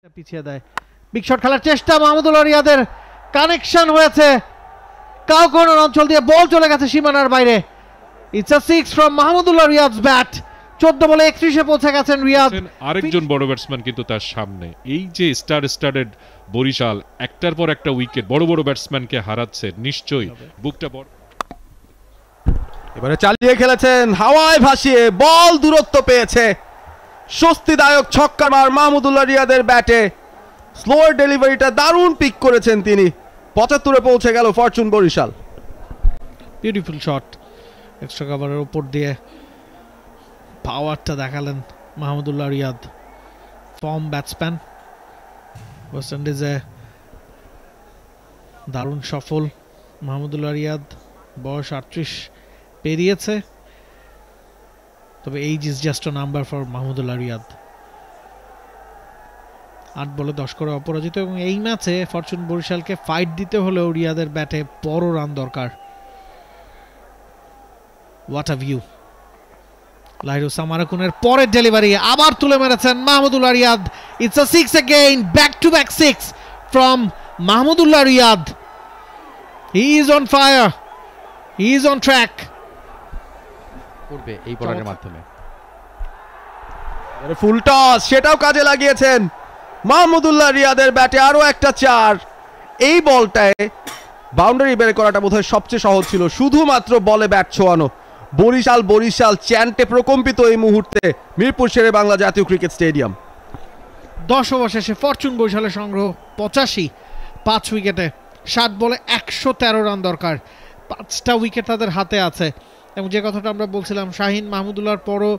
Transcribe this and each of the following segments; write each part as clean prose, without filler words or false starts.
পিছিয়ে দেয়। Big shot খেলার চেষ্টা, মাহমুদুল্লাহ রিয়াদের কানেকশন হয়েছে কাউকোনার অঞ্চল দিয়ে, বল চলে গেছে সীমানার বাইরে। It's a 6 from Mahmudullah Riyad's bat. 14 বলে 31-এ পৌঁছে গেছেন রিয়াদ। আরেকজন বড় ব্যাটসম্যান কিন্তু তার সামনে। এই যে স্টারেড বরিশাল একটার পর একটা উইকেট বড় বড় ব্যাটসম্যানকে হারাচ্ছে, নিশ্চয়ই বুকটা বড়। এবারে চালিয়ে খেলেছেন, হাওয়ায় ভাসিয়ে বল দূরত্ব পেয়েছে। স্বস্তিদায়ক ছক্কা মার মাহমুদুল্লাহ রিয়াদের ব্যাটে। স্লোয়ার ডেলিভারিটা দারুণ পিক করেছেন তিনি। 75-এ পৌঁছে গেল Fortune Barishal. Beautiful shot, extra কভারের উপর দিয়ে পাওয়ারটা দেখালেন Mahmudullah Riyad. Form batsman, West ইন্ডিজে দারুণ সফল মাহমুদুল্লাহ রিয়াদ। বয়স 38 পেরিয়েছে, তবে age is just a number for Mahmudullah Riyad. 8 বলে 10 করে অপরাজিত, এবং এই ম্যাচে ফরচুন বরিশালকে ফাইট দিতে হলেও রিয়াদের ব্যাটে বড় রান দরকার। What a view! লাহিরু সামারাকুনের পরের ডেলিভারি আবার তুলে মেরেছেন Mahmudullah Riyad. It's a 6 again, back to back 6 from Mahmudullah Riyad. He is on fire, he is on track. করবে এই বলারের মাধ্যমে ফুল টস, সেটাও কাজে লাগিয়েছেন মাহমুদুল্লাহ রিয়াদের ব্যাটে। আরো একটা 4। এই বলটায় বাউন্ডারি বের করাটা বোধহয় সবচেয়ে সহজ ছিল, শুধুমাত্র বলে ব্যাট ছোঁয়ানো। বরিশাল চ্যান্টে প্রকম্পিত এই মুহূর্তে মিরপুর শেরে বাংলা জাতীয় ক্রিকেট স্টেডিয়াম। 10 ওভার শেষে ফরচুন বরিশালের সংগ্রহ 85, 5 উইকেটে। 7 বলে 113 রান দরকার। 5টা উইকেট তাদের হাতে আছে, এবং যে কথাটা আমরা বলছিলাম, শাহিন মাহমুদুল্লাহর পরও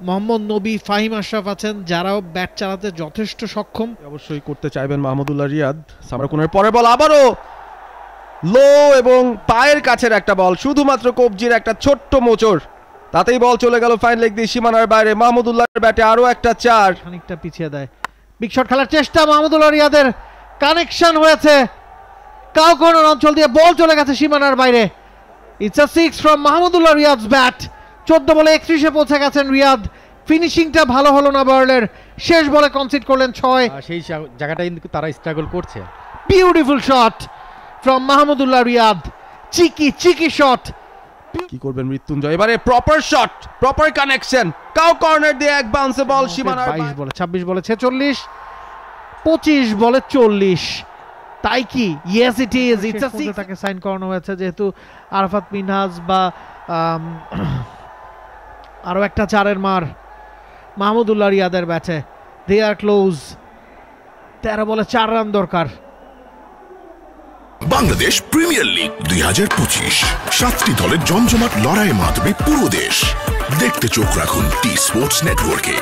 মোহাম্মদ নবী, ফাহিম আশরাফ আছেন, যারাও ব্যাট চালাতে যথেষ্ট সক্ষম। অবশ্যই করতে চাইবেন মাহমুদুল্লাহ রিয়াদ। সামারাকুনের পরের বল আবারও লো এবং পায়ের কাছের একটা বল, শুধুমাত্র কবজির একটা ছোট্ট মোচড়, তাতেই বল চলে গেল ফাইন লেগ দিয়ে সীমানার বাইরে। মাহমুদুল্লাহর ব্যাটে আরো একটা 4। খানিকটা পিছিয়ে দেয়। বিগ শট খেলার চেষ্টা, মাহমুদুল্লাহ রিয়াদের কানেকশন হয়েছে কাউকোনার অঞ্চল দিয়ে, বল চলে গেছে সীমানার বাইরে। It's a 6 from Mahmudullah Riyad's bat. 14 বলে 31-এ পৌঁছে গেছেন রিয়াদ। ফিনিশিংটা ভালো হলো না বার্লের, শেষ বলে কনসিড করলেন 6। সেই জায়গাটাই কিন্তু তারা স্ট্রাগল করছে। Beautiful shot from Mahmudullah Riyad, cheeky shot. কি করবেন মৃত্যুঞ্জয়? এবারে proper shot, proper connection, cow corner দিয়ে এক বাউন্সে বল সীমানার। 22 বলে 26 বলে 46, 25 বলে 40। তাই কি? Yes it is. It's a 6। তাকে সাইন করানো হয়েছে, যেহেতু আরাফাত মিনহাজ বা আরো একটা 4-এর মার মাহমুদুল্লাহ রিয়াদের ব্যাটে। দে আর ক্লোজ। 13 বলে 4 রান দরকার। বাংলাদেশ প্রিমিয়ার লিগ 2025, 7টি দলের জমজমাট লড়াইয়ের মাধ্যমে পুরো দেশ দেখতে চোখ রাখুন টি স্পোর্টস নেটওয়ার্কে।